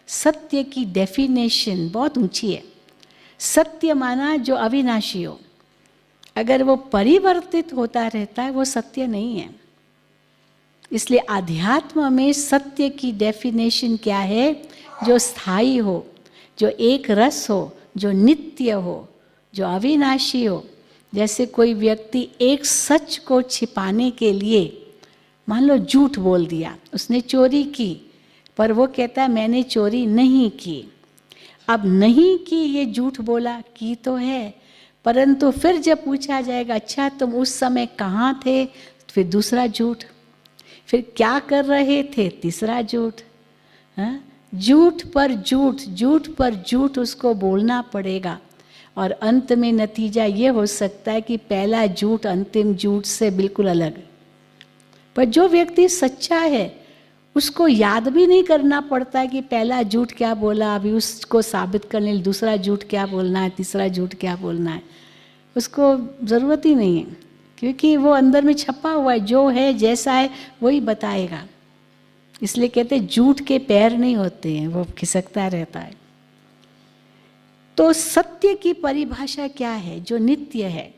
सत्य की डेफिनेशन बहुत ऊंची है। सत्य माना जो अविनाशी हो, अगर वो परिवर्तित होता रहता है वो सत्य नहीं है। इसलिए आध्यात्म में सत्य की डेफिनेशन क्या है? जो स्थायी हो, जो एक रस हो, जो नित्य हो, जो अविनाशी हो। जैसे कोई व्यक्ति एक सच को छिपाने के लिए मान लो झूठ बोल दिया, उसने चोरी की, पर वो कहता है मैंने चोरी नहीं की। अब नहीं की ये झूठ बोला, की तो है, परंतु फिर जब पूछा जाएगा अच्छा तुम उस समय कहाँ थे, फिर दूसरा झूठ, फिर क्या कर रहे थे, तीसरा झूठ। हाँ, झूठ पर झूठ, झूठ पर झूठ उसको बोलना पड़ेगा, और अंत में नतीजा ये हो सकता है कि पहला झूठ अंतिम झूठ से बिल्कुल अलग। पर जो व्यक्ति सच्चा है उसको याद भी नहीं करना पड़ता है कि पहला झूठ क्या बोला, अभी उसको साबित करने लिए दूसरा झूठ क्या बोलना है, तीसरा झूठ क्या बोलना है, उसको ज़रूरत ही नहीं है, क्योंकि वो अंदर में छपा हुआ है, जो है जैसा है वही बताएगा। इसलिए कहते हैं झूठ के पैर नहीं होते हैं, वो खिसकता रहता है। तो सत्य की परिभाषा क्या है? जो नित्य है,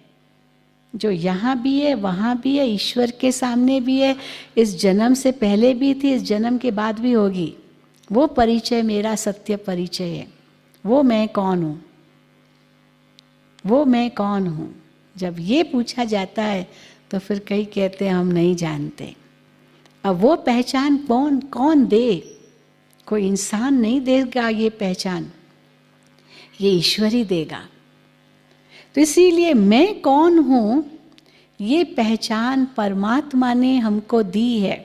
जो यहाँ भी है, वहाँ भी है, ईश्वर के सामने भी है, इस जन्म से पहले भी थी, इस जन्म के बाद भी होगी। वो परिचय मेरा सत्य परिचय है। वो मैं कौन हूँ, वो मैं कौन हूँ। जब ये पूछा जाता है तो फिर कई कहते हैं हम नहीं जानते। अब वो पहचान कौन दे? कोई इंसान नहीं देगा ये पहचान, ये ईश्वर ही देगा। तो इसीलिए मैं कौन हूँ ये पहचान परमात्मा ने हमको दी है।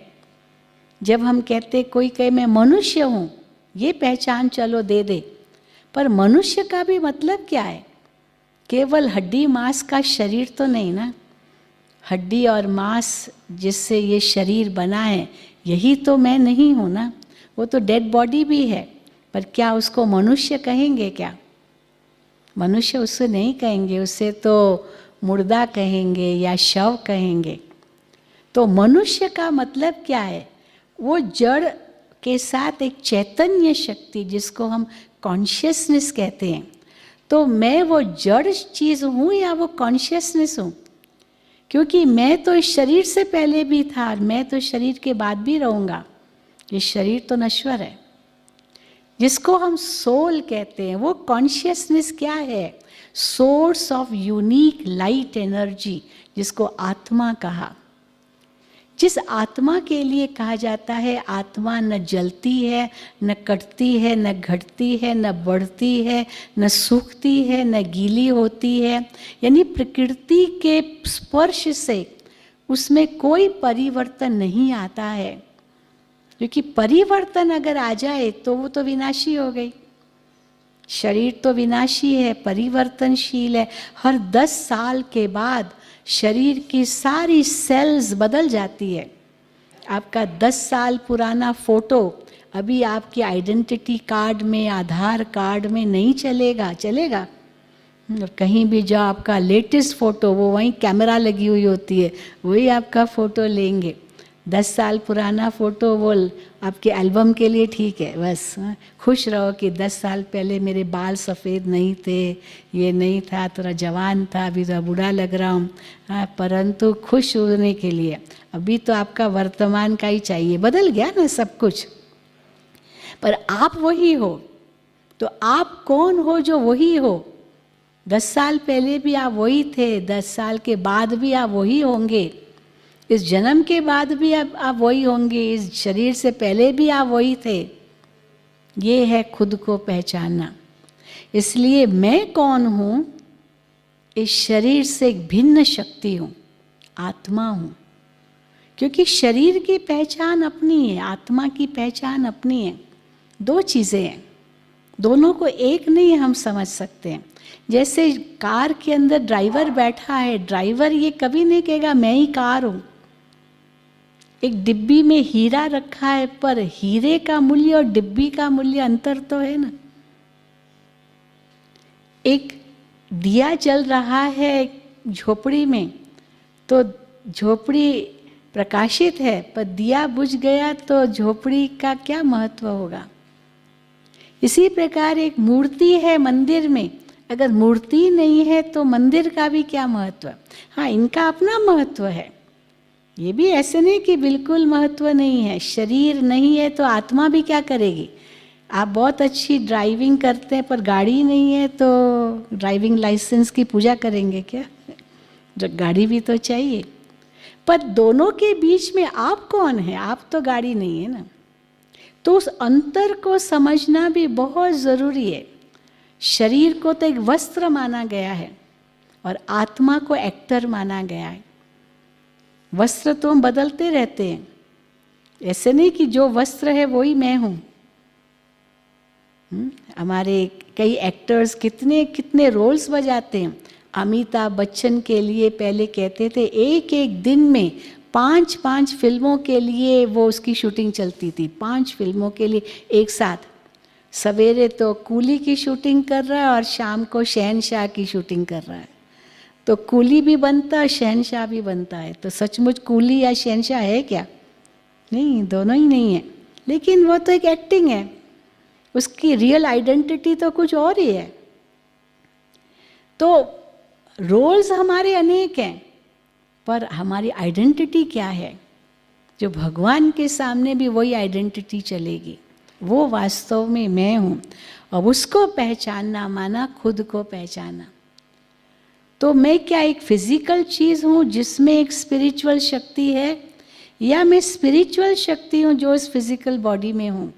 जब हम कहते, कोई कहे मैं मनुष्य हूँ, ये पहचान चलो दे दे, पर मनुष्य का भी मतलब क्या है? केवल हड्डी मांस का शरीर तो नहीं ना। हड्डी और मांस जिससे ये शरीर बना है, यही तो मैं नहीं हूँ ना। वो तो डेड बॉडी भी है, पर क्या उसको मनुष्य कहेंगे? क्या मनुष्य उससे नहीं कहेंगे, उससे तो मुर्दा कहेंगे या शव कहेंगे। तो मनुष्य का मतलब क्या है? वो जड़ के साथ एक चैतन्य शक्ति, जिसको हम कॉन्शियसनेस कहते हैं। तो मैं वो जड़ चीज़ हूँ या वो कॉन्शियसनेस हूँ? क्योंकि मैं तो इस शरीर से पहले भी था, मैं तो शरीर के बाद भी रहूँगा। ये शरीर तो नश्वर है। जिसको हम सोल कहते हैं, वो कॉन्शियसनेस क्या है? Source of unique light energy, जिसको आत्मा कहा। जिस आत्मा के लिए कहा जाता है आत्मा न जलती है, न कटती है, न घटती है, न बढ़ती है, न सूखती है, न गीली होती है, यानी प्रकृति के स्पर्श से उसमें कोई परिवर्तन नहीं आता है। क्योंकि परिवर्तन अगर आ जाए तो वो तो विनाशी हो गई। शरीर तो विनाशी है, परिवर्तनशील है। हर 10 साल के बाद शरीर की सारी सेल्स बदल जाती है। आपका 10 साल पुराना फोटो अभी आपकी आइडेंटिटी कार्ड में, आधार कार्ड में नहीं चलेगा। चलेगा कहीं भी जाओ, आपका लेटेस्ट फोटो, वो वहीं कैमरा लगी हुई होती है, वही आपका फोटो लेंगे। 10 साल पुराना फोटो वो आपके एल्बम के लिए ठीक है, बस खुश रहो कि 10 साल पहले मेरे बाल सफ़ेद नहीं थे, ये नहीं था, थोड़ा जवान था, अभी तो बूढ़ा लग रहा हूँ। परंतु खुश होने के लिए अभी तो आपका वर्तमान का ही चाहिए। बदल गया ना सब कुछ, पर आप वही हो। तो आप कौन हो? जो वही हो। 10 साल पहले भी आप वही थे, 10 साल के बाद भी आप वही होंगे, इस जन्म के बाद भी आप वही होंगे, इस शरीर से पहले भी आप वही थे। ये है खुद को पहचानना। इसलिए मैं कौन हूँ? इस शरीर से एक भिन्न शक्ति हूँ, आत्मा हूँ। क्योंकि शरीर की पहचान अपनी है, आत्मा की पहचान अपनी है। 2 चीज़ें हैं, दोनों को एक नहीं हम समझ सकते हैं। जैसे कार के अंदर ड्राइवर बैठा है, ड्राइवर ये कभी नहीं कहेगा मैं ही कार हूँ। एक डिब्बी में हीरा रखा है, पर हीरे का मूल्य और डिब्बी का मूल्य अंतर तो है ना। एक दिया जल रहा है झोपड़ी में, तो झोपड़ी प्रकाशित है, पर दिया बुझ गया तो झोपड़ी का क्या महत्व होगा? इसी प्रकार एक मूर्ति है मंदिर में, अगर मूर्ति नहीं है तो मंदिर का भी क्या महत्व। हाँ, इनका अपना महत्व है, ये भी ऐसे नहीं कि बिल्कुल महत्व नहीं है। शरीर नहीं है तो आत्मा भी क्या करेगी। आप बहुत अच्छी ड्राइविंग करते हैं पर गाड़ी नहीं है तो ड्राइविंग लाइसेंस की पूजा करेंगे क्या? जो गाड़ी भी तो चाहिए। पर दोनों के बीच में आप कौन है? आप तो गाड़ी नहीं है ना। तो उस अंतर को समझना भी बहुत ज़रूरी है। शरीर को तो एक वस्त्र माना गया है और आत्मा को एक्टर माना गया है। वस्त्र तो हम बदलते रहते हैं, ऐसे नहीं कि जो वस्त्र है वही मैं हूँ। हमारे कई एक्टर्स कितने कितने रोल्स बजाते हैं। अमिताभ बच्चन के लिए पहले कहते थे एक एक दिन में 5-5 फिल्मों के लिए वो उसकी शूटिंग चलती थी, 5 फिल्मों के लिए एक साथ। सवेरे तो कूली की शूटिंग कर रहा है और शाम को शहनशाह की शूटिंग कर रहा है। तो कूली भी बनता है, शहनशाह भी बनता है। तो सचमुच कूली या शहनशाह है क्या? नहीं, दोनों ही नहीं है। लेकिन वो तो एक एक्टिंग है, उसकी रियल आइडेंटिटी तो कुछ और ही है। तो रोल्स हमारे अनेक हैं, पर हमारी आइडेंटिटी क्या है? जो भगवान के सामने भी वही आइडेंटिटी चलेगी, वो वास्तव में मैं हूँ। अब उसको पहचानना माना खुद को पहचाना। तो मैं क्या एक फिजिकल चीज़ हूँ जिसमें एक स्पिरिचुअल शक्ति है, या मैं स्पिरिचुअल शक्ति हूँ जो इस फिजिकल बॉडी में हूँ?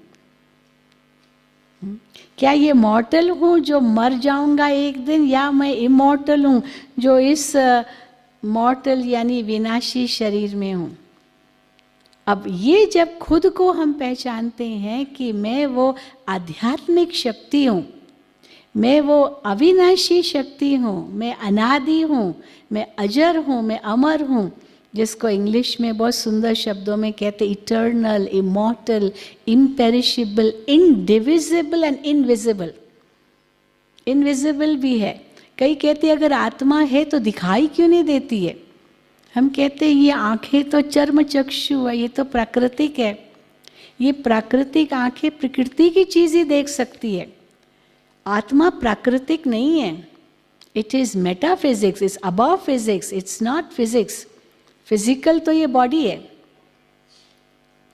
क्या ये मॉर्टल हूँ जो मर जाऊंगा एक दिन, या मैं इमॉर्टल हूँ जो इस मॉर्टल यानी विनाशी शरीर में हूँ? अब ये जब खुद को हम पहचानते हैं कि मैं वो आध्यात्मिक शक्ति हूँ, मैं वो अविनाशी शक्ति हूँ, मैं अनादि हूँ, मैं अजर हूँ, मैं अमर हूँ, जिसको इंग्लिश में बहुत सुंदर शब्दों में कहते eternal, immortal, imperishable, indivisible and invisible. Invisible भी है। कई कहते हैं अगर आत्मा है तो दिखाई क्यों नहीं देती है? हम कहते हैं ये आंखें तो चर्म चक्षु है, ये तो प्राकृतिक है। ये प्राकृतिक आंखें प्रकृति की चीज़ ही देख सकती है। आत्मा प्राकृतिक नहीं है। It is metaphysics, it's above physics, it's not physics. Physical तो ये बॉडी है।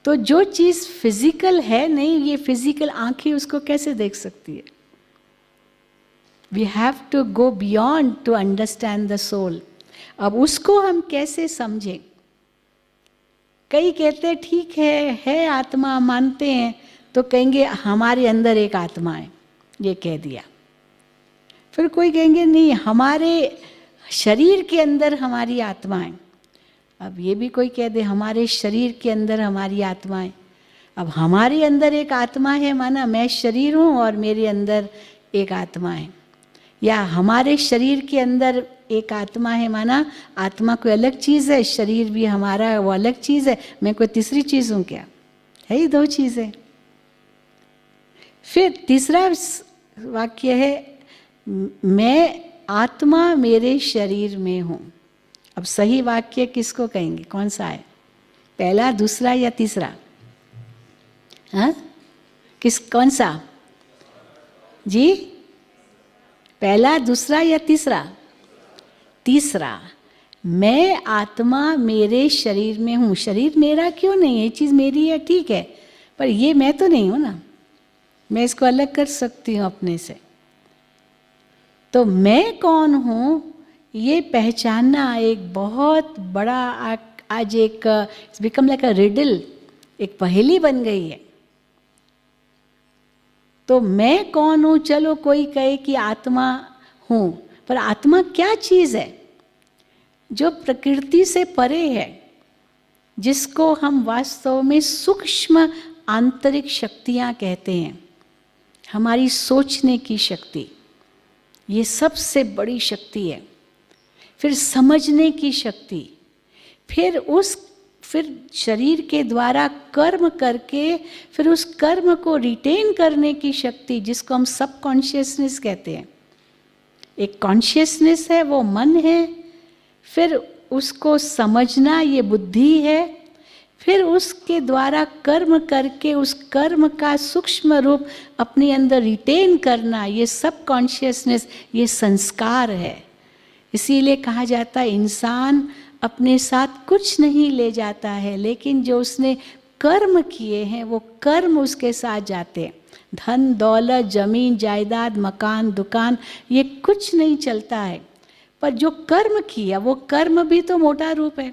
तो जो चीज़ फिजिकल है नहीं, ये फिजिकल आंखें उसको कैसे देख सकती है? We have to go beyond to understand the soul. अब उसको हम कैसे समझें? कई कहते हैं ठीक है आत्मा, मानते हैं, तो कहेंगे हमारे अंदर एक आत्मा है, ये कह दिया। फिर कोई कहेंगे नहीं, हमारे शरीर के अंदर हमारी आत्मा है। अब ये भी कोई कह दे हमारे शरीर के अंदर हमारी आत्मा है। अब हमारे अंदर एक आत्मा है माना मैं शरीर हूँ और मेरे अंदर एक आत्मा है, या हमारे शरीर के अंदर एक आत्मा है माना आत्मा कोई अलग चीज़ है, शरीर भी हमारा वो अलग चीज़ है, मैं कोई तीसरी चीज़ हूँ क्या? है ही दो चीज़ें। फिर तीसरा वाक्य है मैं आत्मा मेरे शरीर में हूँ। अब सही वाक्य किसको कहेंगे? कौन सा है? पहला, दूसरा या तीसरा? हाँ, कौन सा जी? पहला, दूसरा या तीसरा? तीसरा। मैं आत्मा मेरे शरीर में हूँ। शरीर मेरा क्यों नहीं है? ये चीज़ मेरी है, ठीक है, पर ये मैं तो नहीं हूँ ना। मैं इसको अलग कर सकती हूँ अपने से। तो मैं कौन हूँ ये पहचानना एक बहुत बड़ा आज एक बिकम लाइक अ रिडल, एक पहेली बन गई है। तो मैं कौन हूँ? चलो कोई कहे कि आत्मा हूँ, पर आत्मा क्या चीज़ है? जो प्रकृति से परे है, जिसको हम वास्तव में सूक्ष्म आंतरिक शक्तियाँ कहते हैं। हमारी सोचने की शक्ति, ये सबसे बड़ी शक्ति है। फिर समझने की शक्ति, फिर शरीर के द्वारा कर्म करके फिर उस कर्म को रिटेन करने की शक्ति, जिसको हम सब कॉन्शियसनेस कहते हैं। एक कॉन्शियसनेस है, वो मन है, फिर उसको समझना ये बुद्धि है, फिर उसके द्वारा कर्म करके उस कर्म का सूक्ष्म रूप अपने अंदर रिटेन करना, ये सब कॉन्शियसनेस, ये संस्कार है। इसीलिए कहा जाता है इंसान अपने साथ कुछ नहीं ले जाता है, लेकिन जो उसने कर्म किए हैं वो कर्म उसके साथ जाते हैं। धन दौलत जमीन जायदाद मकान दुकान ये कुछ नहीं चलता है, पर जो कर्म किया वो कर्म भी तो मोटा रूप है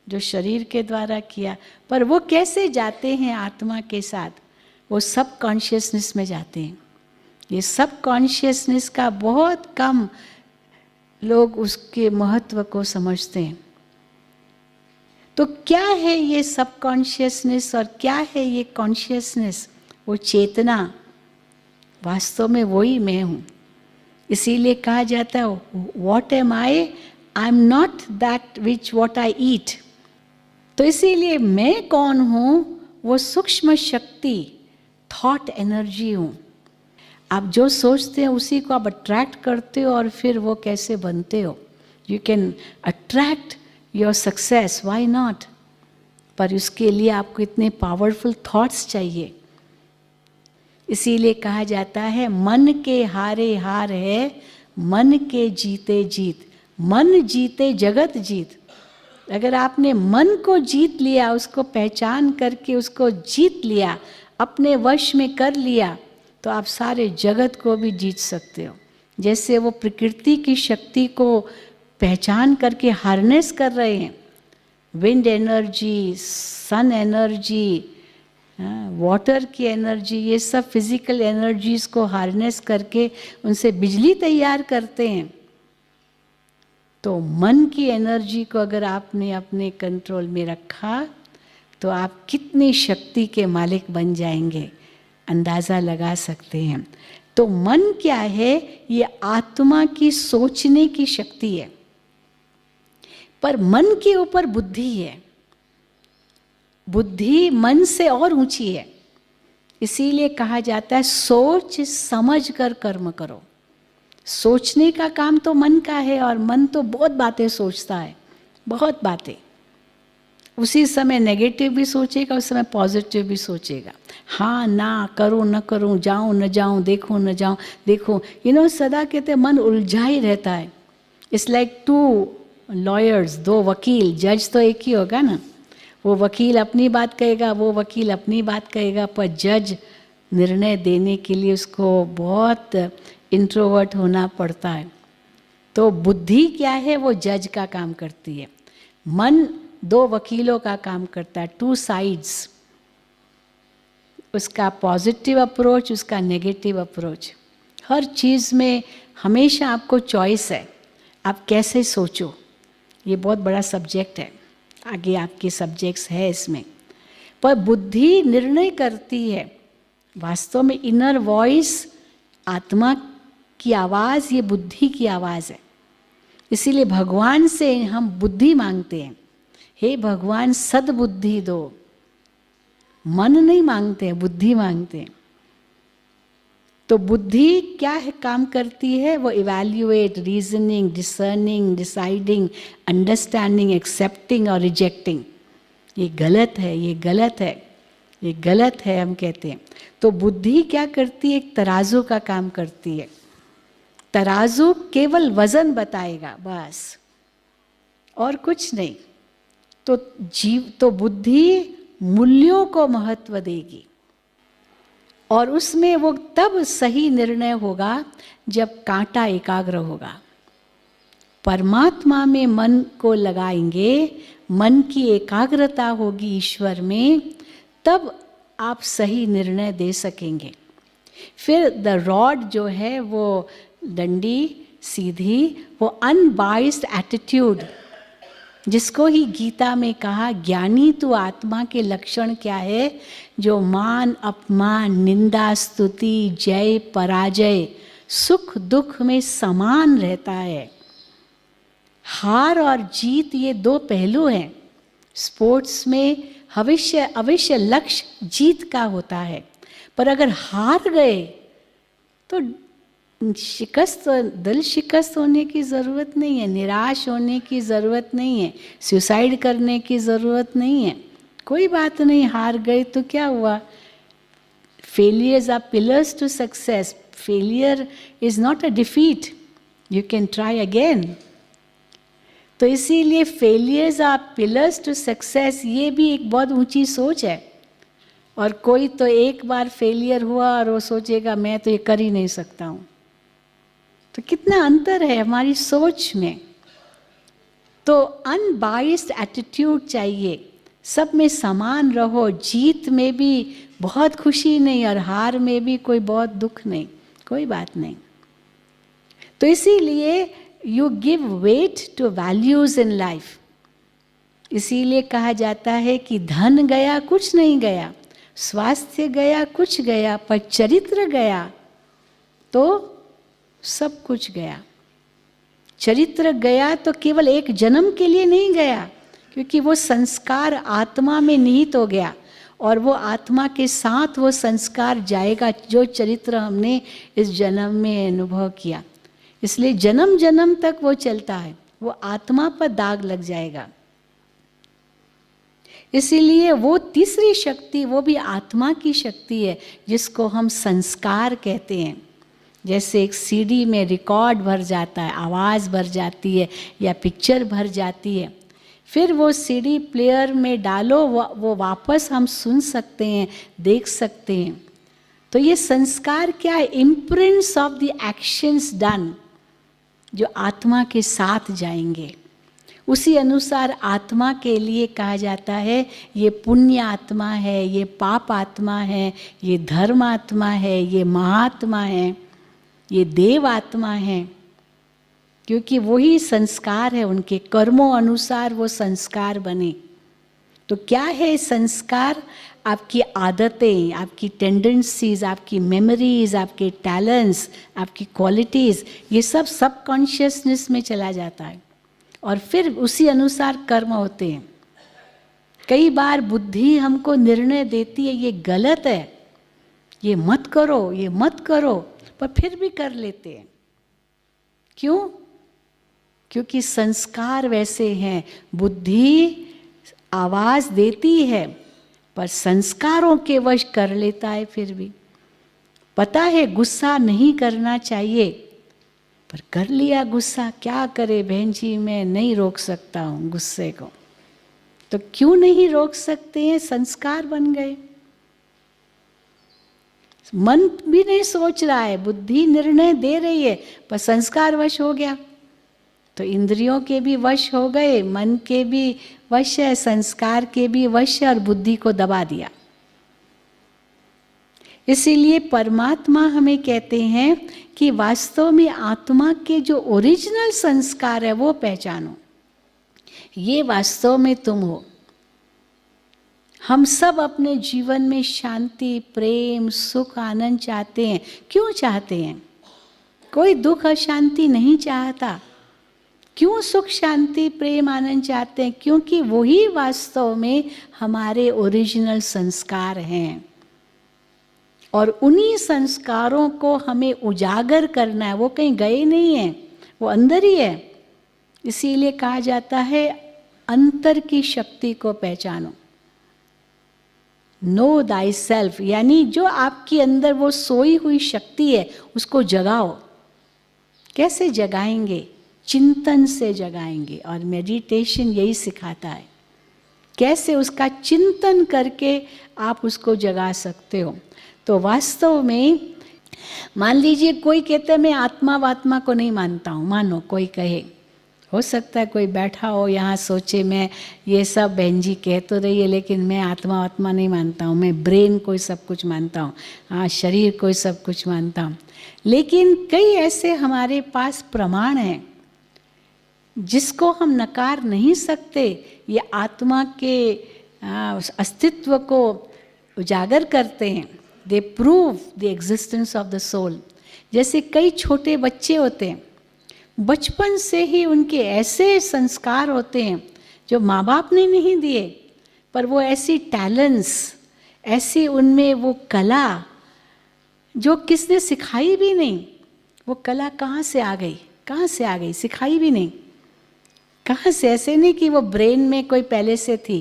जो शरीर के द्वारा किया, पर वो कैसे जाते हैं आत्मा के साथ, वो सब कॉन्शियसनेस में जाते हैं। ये सब कॉन्शियसनेस का बहुत कम लोग उसके महत्व को समझते हैं। तो क्या है ये सब कॉन्शियसनेस और क्या है ये कॉन्शियसनेस? वो चेतना वास्तव में वही मैं हूँ। इसीलिए कहा जाता है what am I am not that which what I eat. तो इसीलिए मैं कौन हूँ? वो सूक्ष्म शक्ति थॉट एनर्जी हूँ। आप जो सोचते हैं उसी को आप अट्रैक्ट करते हो और फिर वो कैसे बनते हो। You can attract your success, why not, पर उसके लिए आपको इतने पावरफुल थॉट्स चाहिए। इसीलिए कहा जाता है मन के हारे हार है, मन के जीते जीत। मन जीते जगत जीत। अगर आपने मन को जीत लिया, उसको पहचान करके उसको जीत लिया, अपने वश में कर लिया, तो आप सारे जगत को भी जीत सकते हो। जैसे वो प्रकृति की शक्ति को पहचान करके हार्नेस कर रहे हैं, wind energy, sun energy, water की एनर्जी, ये सब फिजिकल एनर्जीज को हार्नेस करके उनसे बिजली तैयार करते हैं। तो मन की एनर्जी को अगर आपने अपने कंट्रोल में रखा तो आप कितनी शक्ति के मालिक बन जाएंगे, अंदाज़ा लगा सकते हैं। तो मन क्या है? ये आत्मा की सोचने की शक्ति है, पर मन के ऊपर बुद्धि है। बुद्धि मन से और ऊंची है। इसीलिए कहा जाता है सोच समझ कर कर्म करो। सोचने का काम तो मन का है, और मन तो बहुत बातें सोचता है, बहुत बातें। उसी समय नेगेटिव भी सोचेगा, उस समय पॉजिटिव भी सोचेगा। हाँ ना, करूँ न करूँ, जाऊँ न जाऊँ, देखूँ न जाऊँ, देखो सदा कहते मन उलझा ही रहता है। इट्स लाइक टू लॉयर्स, दो वकील। जज तो एक ही होगा ना, वो वकील अपनी बात कहेगा, वो वकील अपनी बात कहेगा, पर जज निर्णय देने के लिए उसको बहुत इंट्रोवर्ट होना पड़ता है। तो बुद्धि क्या है? वो जज का काम करती है। मन दो वकीलों का काम करता है, टू साइड्स। उसका पॉजिटिव अप्रोच, उसका नेगेटिव अप्रोच। हर चीज़ में हमेशा आपको चॉइस है, आप कैसे सोचो। ये बहुत बड़ा सब्जेक्ट है, आगे आपके सब्जेक्ट्स है इसमें। पर बुद्धि निर्णय करती है। वास्तव में इनर वॉइस, आत्मा की आवाज़, ये बुद्धि की आवाज़ है। इसीलिए भगवान से हम बुद्धि मांगते हैं, हे भगवान सद्बुद्धि दो। मन नहीं मांगते हैं, बुद्धि मांगते हैं। तो बुद्धि क्या है काम करती है? वो evaluate, reasoning, discerning, deciding, understanding, accepting और रिजेक्टिंग। ये गलत है, ये गलत है, ये गलत है हम कहते हैं। तो बुद्धि क्या करती है? एक तराजू का काम करती है। तराजू केवल वजन बताएगा बस, और कुछ नहीं। तो बुद्धि मूल्यों को महत्व देगी, और उसमें वो तब सही निर्णय होगा जब कांटा एकाग्र होगा। परमात्मा में मन को लगाएंगे, मन की एकाग्रता होगी ईश्वर में, तब आप सही निर्णय दे सकेंगे। फिर द रॉड जो है वो डंडी सीधी, वो अनबाइस्ड एटीट्यूड, जिसको ही गीता में कहा ज्ञानी तो आत्मा के लक्षण क्या है? जो मान अपमान, निंदा स्तुति, जय पराजय, सुख दुख में समान रहता है। हार और जीत ये दो पहलू हैं। स्पोर्ट्स में अवश्य लक्ष्य जीत का होता है, पर अगर हार गए तो दिल शिकस्त होने की ज़रूरत नहीं है, निराश होने की ज़रूरत नहीं है, सुसाइड करने की ज़रूरत नहीं है। कोई बात नहीं, हार गए तो क्या हुआ? Failures are pillars to success. Failure is not a defeat, you can try again. तो इसीलिए failures are pillars to success, ये भी एक बहुत ऊंची सोच है. और कोई तो एक बार फेलियर हुआ और वो सोचेगा मैं तो ये कर ही नहीं सकता हूँ. तो कितना अंतर है हमारी सोच में. तो अनबाइस्ड एटीट्यूड चाहिए, सब में समान रहो. जीत में भी बहुत खुशी नहीं और हार में भी कोई बहुत दुख नहीं, कोई बात नहीं. तो इसीलिए you give weight to values in life. इसीलिए कहा जाता है कि धन गया कुछ नहीं गया, स्वास्थ्य गया कुछ गया, पर चरित्र गया तो सब कुछ गया. चरित्र गया तो केवल एक जन्म के लिए नहीं गया, क्योंकि वो संस्कार आत्मा में निहित हो गया और वो आत्मा के साथ वो संस्कार जाएगा जो चरित्र हमने इस जन्म में अनुभव किया. इसलिए जन्म जन्म तक वो चलता है, वो आत्मा पर दाग लग जाएगा. इसीलिए वो तीसरी शक्ति, वो भी आत्मा की शक्ति है, जिसको हम संस्कार कहते हैं. जैसे एक सीडी में रिकॉर्ड भर जाता है, आवाज़ भर जाती है या पिक्चर भर जाती है, फिर वो सीडी प्लेयर में डालो, वो वापस हम सुन सकते हैं, देख सकते हैं. तो ये संस्कार क्या है? Imprints of the actions done, जो आत्मा के साथ जाएंगे. उसी अनुसार आत्मा के लिए कहा जाता है ये पुण्य आत्मा है, ये पाप आत्मा है, ये धर्म आत्मा है, ये महात्मा है, ये देव आत्मा है. क्योंकि वही संस्कार है, उनके कर्मों अनुसार वो संस्कार बने. तो क्या है संस्कार? आपकी आदतें, आपकी टेंडेंसीज, आपकी मेमोरीज, आपके टैलेंट्स, आपकी क्वालिटीज़, ये सब सबकॉन्शियसनेस में चला जाता है और फिर उसी अनुसार कर्म होते हैं. कई बार बुद्धि हमको निर्णय देती है ये गलत है, ये मत करो, ये मत करो, पर फिर भी कर लेते हैं. क्यों? क्योंकि संस्कार वैसे हैं. बुद्धि आवाज देती है पर संस्कारों के वश कर लेता है. फिर भी पता है गुस्सा नहीं करना चाहिए, पर कर लिया गुस्सा. क्या करे बहन जी, मैं नहीं रोक सकता हूँ गुस्से को. तो क्यों नहीं रोक सकते हैं? संस्कार बन गए. मन भी नहीं सोच रहा है, बुद्धि निर्णय दे रही है, पर संस्कार वश हो गया. तो इंद्रियों के भी वश हो गए, मन के भी वश है, संस्कार के भी वश है और बुद्धि को दबा दिया. इसीलिए परमात्मा हमें कहते हैं कि वास्तव में आत्मा के जो ओरिजिनल संस्कार है वो पहचानो. ये वास्तव में तुम हो. हम सब अपने जीवन में शांति, प्रेम, सुख, आनंद चाहते हैं. क्यों चाहते हैं? कोई दुख अशांति नहीं चाहता. क्यों सुख, शांति, प्रेम, आनंद चाहते हैं? क्योंकि वही वास्तव में हमारे ओरिजिनल संस्कार हैं और उन्हीं संस्कारों को हमें उजागर करना है. वो कहीं गए नहीं हैं, वो अंदर ही है. इसीलिए कहा जाता है अंतर की शक्ति को पहचानो. नो दाई सेल्फ, यानी जो आपके अंदर वो सोई हुई शक्ति है उसको जगाओ. कैसे जगाएंगे? चिंतन से जगाएंगे. और मेडिटेशन यही सिखाता है कैसे उसका चिंतन करके आप उसको जगा सकते हो. तो वास्तव में मान लीजिए कोई कहता है मैं आत्मा को नहीं मानता हूँ. मानो कोई कहे, हो सकता है कोई बैठा हो यहाँ सोचे मैं ये सब बहन जी कह तो रही है लेकिन मैं आत्मा नहीं मानता हूँ, मैं ब्रेन को सब कुछ मानता हूँ, हाँ शरीर को सब कुछ मानता हूँ. लेकिन कई ऐसे हमारे पास प्रमाण हैं जिसको हम नकार नहीं सकते. ये आत्मा के अस्तित्व को उजागर करते हैं. They prove the existence of the soul. जैसे कई छोटे बच्चे होते हैं, बचपन से ही उनके ऐसे संस्कार होते हैं जो माँ बाप ने नहीं दिए, पर वो ऐसी टैलेंट्स, ऐसी उनमें वो कला जो किसने सिखाई भी नहीं. वो कला कहाँ से आ गई? कहाँ से आ गई? सिखाई भी नहीं. कहाँ से? ऐसे नहीं कि वो ब्रेन में कोई पहले से थी.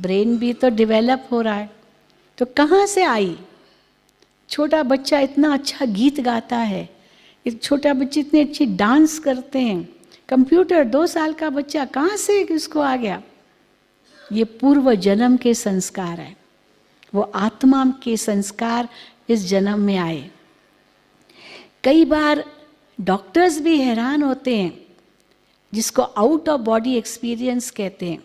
ब्रेन भी तो डेवलप हो रहा है। तो कहाँ से आई? छोटा बच्चा इतना अच्छा गीत गाता है, एक छोटा बच्चे इतने अच्छी डांस करते हैं, कंप्यूटर 2 साल का बच्चा कहाँ से इसको आ गया? ये पूर्व जन्म के संस्कार है, वो आत्मा के संस्कार इस जन्म में आए। कई बार डॉक्टर्स भी हैरान होते हैं, जिसको आउट ऑफ बॉडी एक्सपीरियंस कहते हैं।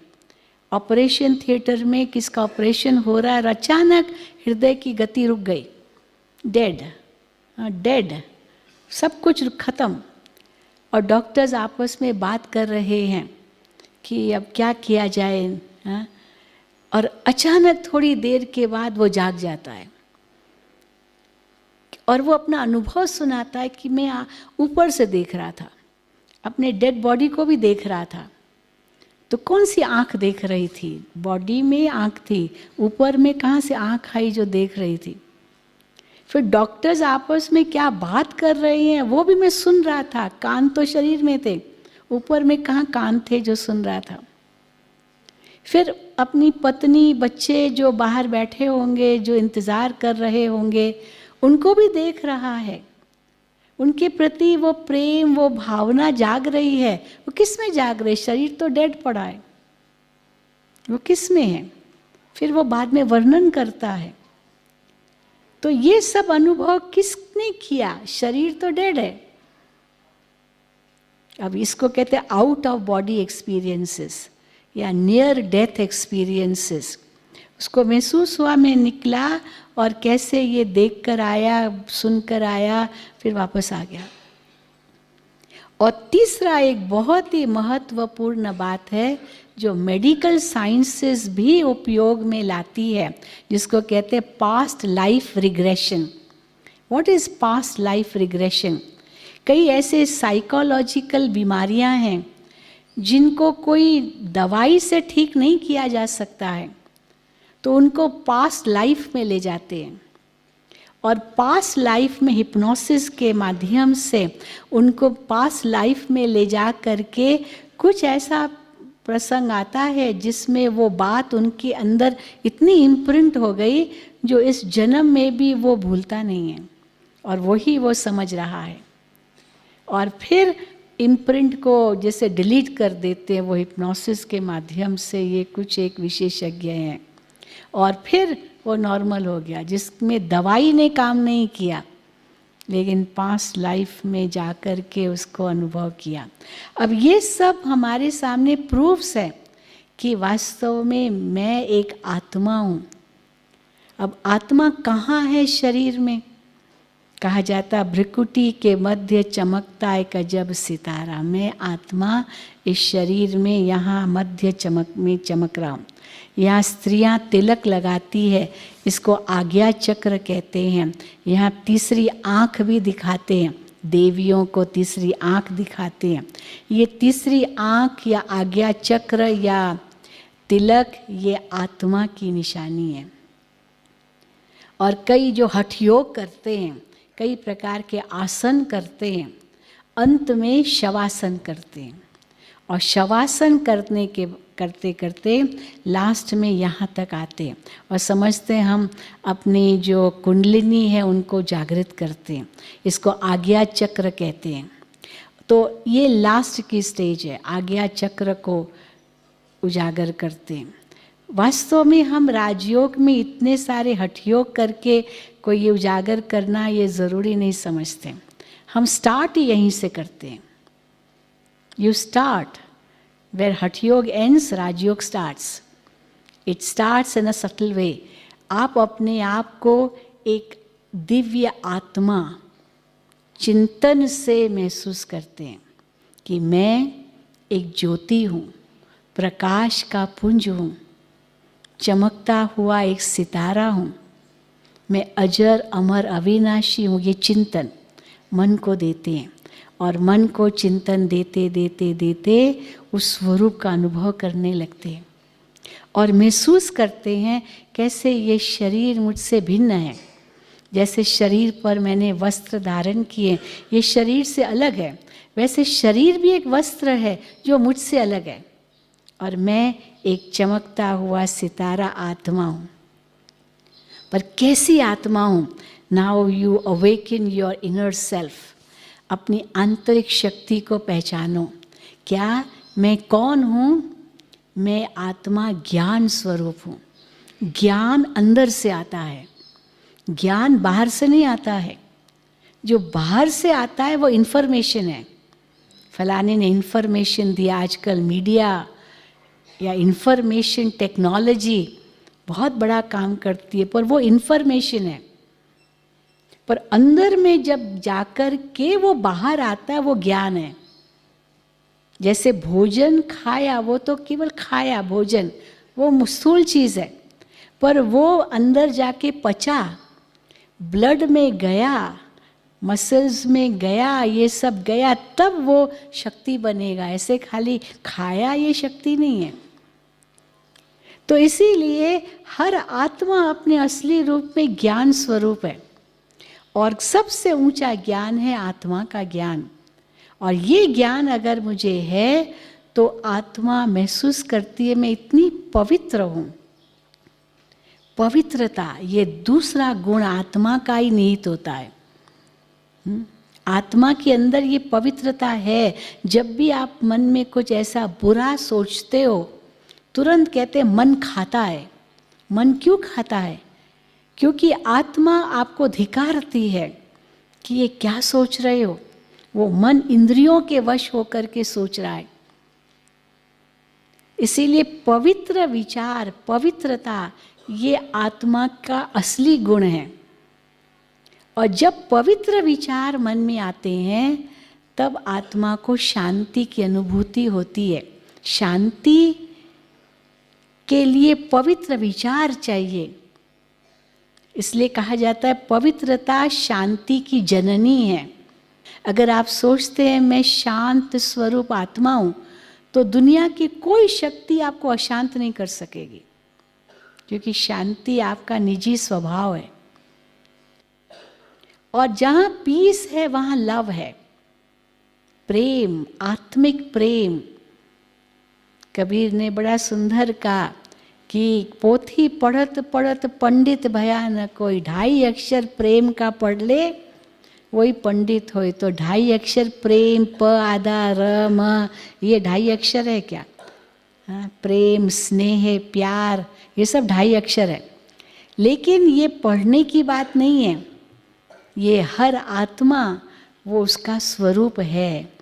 ऑपरेशन थिएटर में किसका ऑपरेशन हो रहा है, अचानक हृदय की गति रुक गई, डेड, सब कुछ खत्म, और डॉक्टर्स आपस में बात कर रहे हैं कि अब क्या किया जाए। हाँ? और अचानक थोड़ी देर के बाद वो जाग जाता है और वो अपना अनुभव सुनाता है कि मैं ऊपर से देख रहा था, अपने डेड बॉडी को भी देख रहा था। तो कौन सी आँख देख रही थी? बॉडी में आँख थी, ऊपर में कहाँ से आँख आई जो देख रही थी? फिर डॉक्टर्स आपस में क्या बात कर रहे हैं वो भी मैं सुन रहा था। कान तो शरीर में थे, ऊपर में कहाँ कान थे जो सुन रहा था। फिर अपनी पत्नी, बच्चे जो बाहर बैठे होंगे, जो इंतज़ार कर रहे होंगे, उनको भी देख रहा है। उनके प्रति वो प्रेम, वो भावना जाग रही है। वो किस में जाग रही? शरीर तो डेड पड़ा है, वो किस में है? फिर वो बाद में वर्णन करता है। तो ये सब अनुभव किसने किया? शरीर तो डेड है। अब इसको कहते हैं आउट ऑफ बॉडी एक्सपीरियंसेस या नियर डेथ एक्सपीरियंसेस। उसको महसूस हुआ, मैं निकला और कैसे ये देख कर आया, सुन कर आया, फिर वापस आ गया। और तीसरा एक बहुत ही महत्वपूर्ण बात है जो मेडिकल साइंसेस भी उपयोग में लाती है, जिसको कहते हैं past life regression. What is past life regression? कई ऐसे साइकोलॉजिकल बीमारियां हैं जिनको कोई दवाई से ठीक नहीं किया जा सकता है, तो उनको पास्ट लाइफ में ले जाते हैं और पास्ट लाइफ में हिप्नोसिस के माध्यम से उनको पास्ट लाइफ में ले जा करके कुछ ऐसा प्रसंग आता है जिसमें वो बात उनके अंदर इतनी इम्प्रिंट हो गई जो इस जन्म में भी वो भूलता नहीं है, और वही वो समझ रहा है। और फिर इम्प्रिंट को जैसे डिलीट कर देते हैं वो हिप्नोसिस के माध्यम से, ये कुछ एक विशेषज्ञ हैं, और फिर वो नॉर्मल हो गया, जिसमें दवाई ने काम नहीं किया, लेकिन पास्ट लाइफ में जाकर के उसको अनुभव किया। अब ये सब हमारे सामने प्रूफ्स है कि वास्तव में मैं एक आत्मा हूँ। अब आत्मा कहाँ है शरीर में? कहा जाता भ्रिकुटी के मध्य चमकता एक अजब सितारा। मैं आत्मा इस शरीर में यहाँ मध्य चमक रहा हूँ। यहाँ स्त्रियाँ तिलक लगाती है, इसको आज्ञा चक्र कहते हैं। यहाँ तीसरी आँख भी दिखाते हैं, देवियों को तीसरी आँख दिखाते हैं। ये तीसरी आँख या आज्ञा चक्र या तिलक ये आत्मा की निशानी है। और कई जो हठ योग करते हैं, कई प्रकार के आसन करते हैं, अंत में शवासन करते हैं, और शवासन करते करते लास्ट में यहाँ तक आते हैं और समझते हैं हम अपनी जो कुंडलिनी है उनको जागृत करते हैं। इसको आज्ञा चक्र कहते हैं। तो ये लास्ट की स्टेज है, आज्ञा चक्र को उजागर करते हैं। वास्तव में हम राजयोग में इतने सारे हठयोग करके कोई ये उजागर करना ये ज़रूरी नहीं समझते। हम स्टार्ट ही यहीं से करते हैं। You start where Hatha Yoga ends, Raj Yoga starts. It starts in a subtle way. आप अपने आप को एक दिव्य आत्मा चिंतन से महसूस करते हैं कि मैं एक ज्योति हूँ, प्रकाश का पुंज हूँ, चमकता हुआ एक सितारा हूँ, मैं अजर अमर अविनाशी हूँ। ये चिंतन मन को देते हैं और मन को चिंतन देते देते देते उस स्वरूप का अनुभव करने लगते हैं और महसूस करते हैं कैसे ये शरीर मुझसे भिन्न है। जैसे शरीर पर मैंने वस्त्र धारण किए, ये शरीर से अलग है, वैसे शरीर भी एक वस्त्र है जो मुझसे अलग है। और मैं एक चमकता हुआ सितारा आत्मा हूँ। पर कैसी आत्मा हूँ? Now you awaken your inner self, अपनी आंतरिक शक्ति को पहचानो। क्या मैं कौन हूँ? मैं आत्मा ज्ञान स्वरूप हूँ। ज्ञान अंदर से आता है, ज्ञान बाहर से नहीं आता है। जो बाहर से आता है वो इन्फॉर्मेशन है। फलाने ने इन्फॉर्मेशन दिया। आजकल मीडिया या इन्फॉर्मेशन टेक्नोलॉजी बहुत बड़ा काम करती है, पर वो इन्फॉर्मेशन है। पर अंदर में जब जाकर के वो बाहर आता है वो ज्ञान है। जैसे भोजन खाया, वो तो केवल खाया भोजन, वो स्थूल चीज़ है, पर वो अंदर जाके पचा, ब्लड में गया, मसल्स में गया, ये सब गया, तब वो शक्ति बनेगा। ऐसे खाली खाया ये शक्ति नहीं है। तो इसीलिए हर आत्मा अपने असली रूप में ज्ञान स्वरूप है, और सबसे ऊंचा ज्ञान है आत्मा का ज्ञान। और ये ज्ञान अगर मुझे है तो आत्मा महसूस करती है मैं इतनी पवित्र हूँ। पवित्रता ये दूसरा गुण आत्मा का ही निहित होता है। आत्मा के अंदर ये पवित्रता है। जब भी आप मन में कुछ ऐसा बुरा सोचते हो, तुरंत कहते हैं मन खाता है। मन क्यों खाता है? क्योंकि आत्मा आपको धिकारती है कि ये क्या सोच रहे हो। वो मन इंद्रियों के वश होकर के सोच रहा है। इसीलिए पवित्र विचार, पवित्रता ये आत्मा का असली गुण है। और जब पवित्र विचार मन में आते हैं तब आत्मा को शांति की अनुभूति होती है। शांति के लिए पवित्र विचार चाहिए। इसलिए कहा जाता है पवित्रता शांति की जननी है। अगर आप सोचते हैं मैं शांत स्वरूप आत्मा हूँ, तो दुनिया की कोई शक्ति आपको अशांत नहीं कर सकेगी, क्योंकि शांति आपका निजी स्वभाव है। और जहाँ पीस है वहाँ लव है, प्रेम, आत्मिक प्रेम। कबीर ने बड़ा सुंदर कहा कि पोथी पढ़त पढ़त पंडित भया न कोई, 2.5 अक्षर प्रेम का पढ़ ले वही पंडित होए। तो 2.5 अक्षर प्रेम, प आधा र म, ये 2.5 अक्षर है क्या? हाँ, प्रेम, स्नेह, प्यार, ये सब 2.5 अक्षर है। लेकिन ये पढ़ने की बात नहीं है। ये हर आत्मा वो उसका स्वरूप है।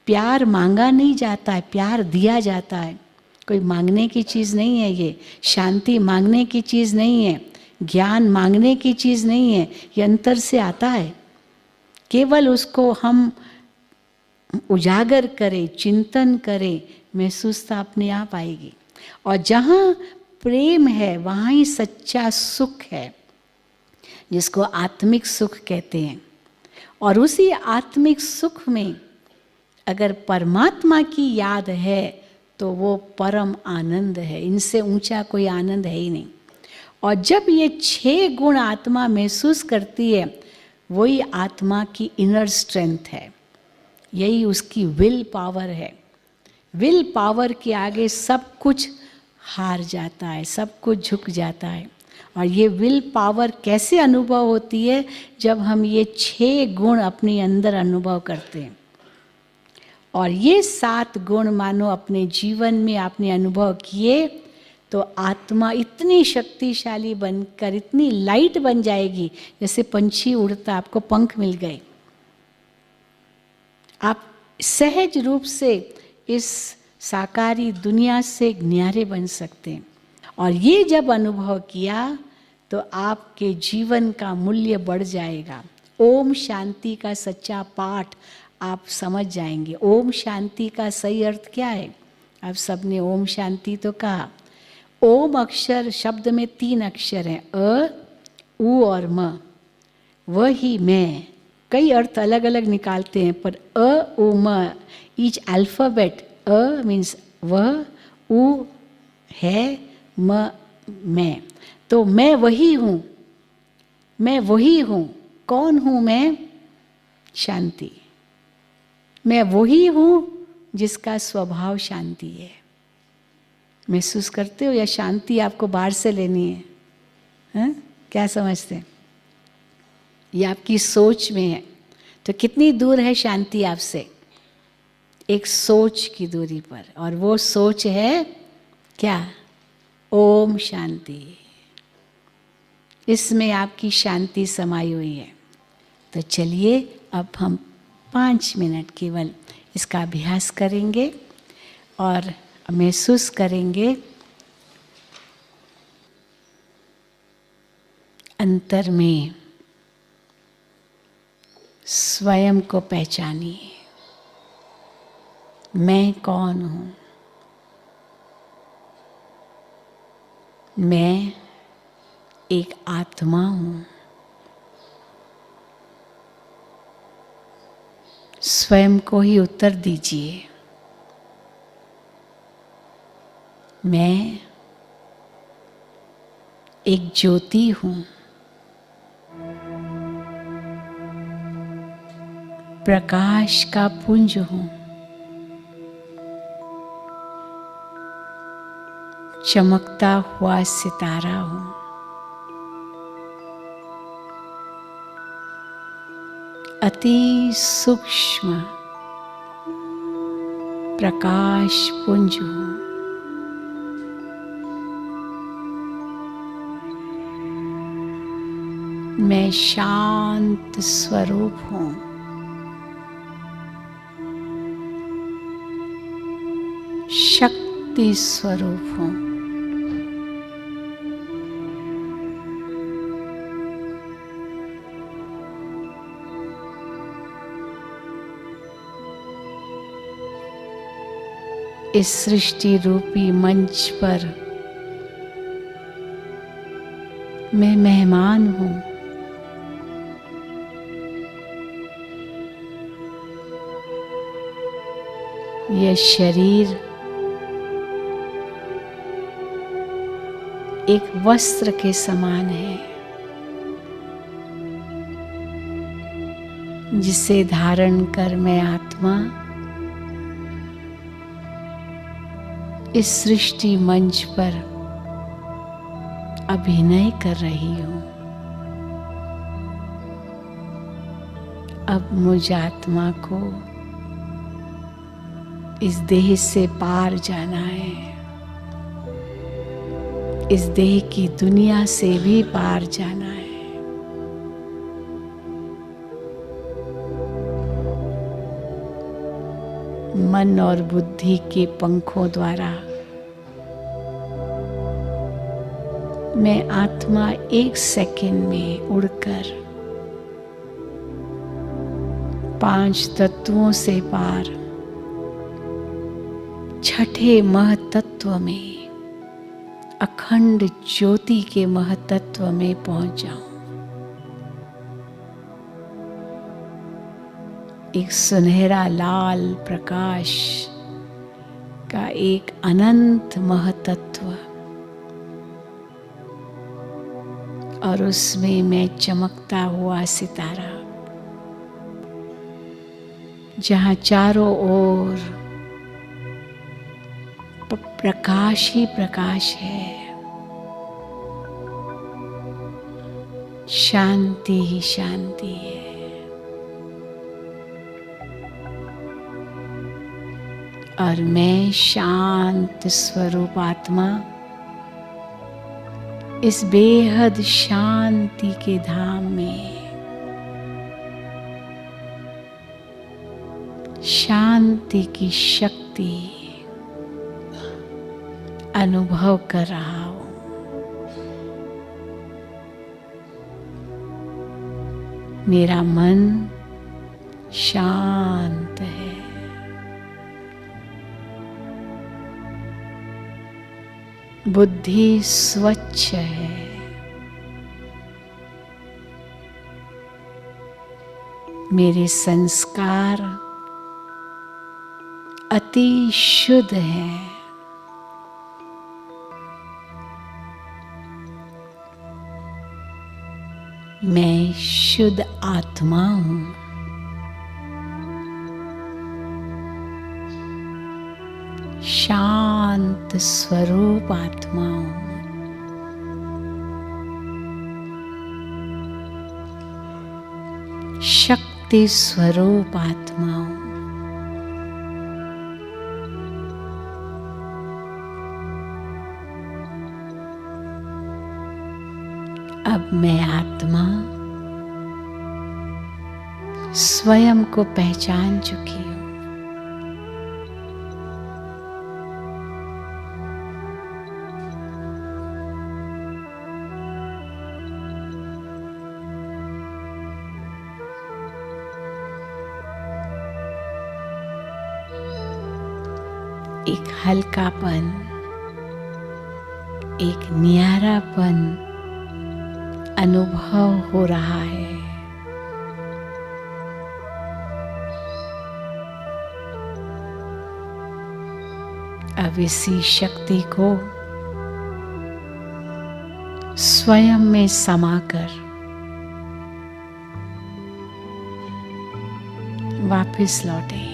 प्यार मांगा नहीं जाता है, प्यार दिया जाता है। कोई मांगने की चीज़ नहीं है ये। शांति मांगने की चीज़ नहीं है, ज्ञान मांगने की चीज़ नहीं है। ये अंतर से आता है। केवल उसको हम उजागर करें, चिंतन करें, महसूसता अपने आप आएगी। और जहाँ प्रेम है वहाँ ही सच्चा सुख है, जिसको आत्मिक सुख कहते हैं। और उसी आत्मिक सुख में अगर परमात्मा की याद है तो वो परम आनंद है। इनसे ऊंचा कोई आनंद है ही नहीं। और जब ये 6 गुण आत्मा महसूस करती है, वही आत्मा की इनर स्ट्रेंथ है, यही उसकी विल पावर है। विल पावर के आगे सब कुछ हार जाता है, सब कुछ झुक जाता है। और ये विल पावर कैसे अनुभव होती है? जब हम ये 6 गुण अपने अंदर अनुभव करते हैं। और ये 7 गुण मानो अपने जीवन में आपने अनुभव किए तो आत्मा इतनी शक्तिशाली बनकर इतनी लाइट बन जाएगी, जैसे पंछी उड़ता, आपको पंख मिल गए। आप सहज रूप से इस साकारी दुनिया से न्यारे बन सकते हैं। और ये जब अनुभव किया तो आपके जीवन का मूल्य बढ़ जाएगा। ओम शांति का सच्चा पाठ आप समझ जाएंगे। ओम शांति का सही अर्थ क्या है? आप सबने ओम शांति तो कहा। ओम अक्षर शब्द में 3 अक्षर हैं, अ, उ और म। वही मैं, कई अर्थ अलग अलग निकालते हैं, पर अ, उ, म, ईच अल्फ़ाबेट, अ मीन्स वह, उ है, म मैं। तो मैं वही हूँ, मैं वही हूँ। कौन हूँ मैं? शांति। मैं वही हूँ जिसका स्वभाव शांति है। महसूस करते हो या शांति आपको बाहर से लेनी है? हैं? क्या समझते हैं? ये आपकी सोच में है। तो कितनी दूर है शांति आपसे? एक सोच की दूरी पर, और वो सोच है क्या? ओम शांति। इसमें आपकी शांति समाई हुई है। तो चलिए अब हम 5 मिनट केवल इसका अभ्यास करेंगे और महसूस करेंगे अंतर में स्वयं को पहचानिए। मैं कौन हूँ? मैं एक आत्मा हूँ। स्वयं को ही उत्तर दीजिए। मैं एक ज्योति हूँ। प्रकाश का पुंज हूँ। चमकता हुआ सितारा हूँ। अति सूक्ष्म प्रकाश पुंज हूँ। मैं शांत स्वरूप हूँ। शक्ति स्वरूप हूँ। इस सृष्टि रूपी मंच पर मैं मेहमान हूँ। यह शरीर एक वस्त्र के समान है, जिसे धारण कर मैं आत्मा इस सृष्टि मंच पर अभिनय कर रही हूँ। अब मुझ आत्मा को इस देह से पार जाना है। इस देह की दुनिया से भी पार जाना है। मन और बुद्धि के पंखों द्वारा मैं आत्मा 1 सेकंड में उड़कर 5 तत्वों से पार छठे महतत्व में, अखंड ज्योति के महतत्व में पहुंच जाऊं। एक सुनहरा लाल प्रकाश का एक अनंत महतत्व, और उसमें मैं चमकता हुआ सितारा, जहाँ चारों ओर प्रकाश ही प्रकाश है, शांति ही शांति है। और मैं शांत स्वरूप आत्मा इस बेहद शांति के धाम में शांति की शक्ति अनुभव कर रहा हूं। मेरा मन शांत है। बुद्धि स्वच्छ है। मेरे संस्कार अति शुद्ध हैं। मैं शुद्ध आत्मा हूँ। शांत शांत स्वरूप आत्मा हूं। शक्ति स्वरूप आत्मा हूं। अब मैं आत्मा स्वयं को पहचान चुकी हूं। एक हल्कापन, एक न्यारापन अनुभव हो रहा है। अब इसी शक्ति को स्वयं में समाकर वापस लौटे।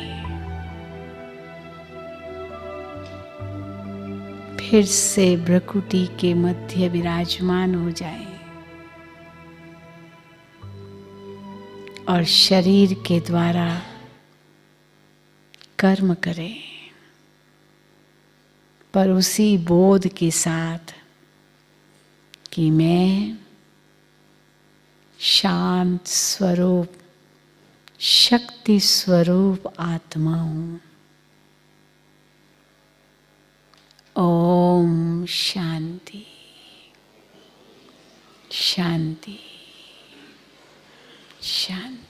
फिर से भ्रुकुटी के मध्य विराजमान हो जाए और शरीर के द्वारा कर्म करें, पर उसी बोध के साथ कि मैं शांत स्वरूप, शक्ति स्वरूप आत्मा हूं। ओम शांति शांति शांति।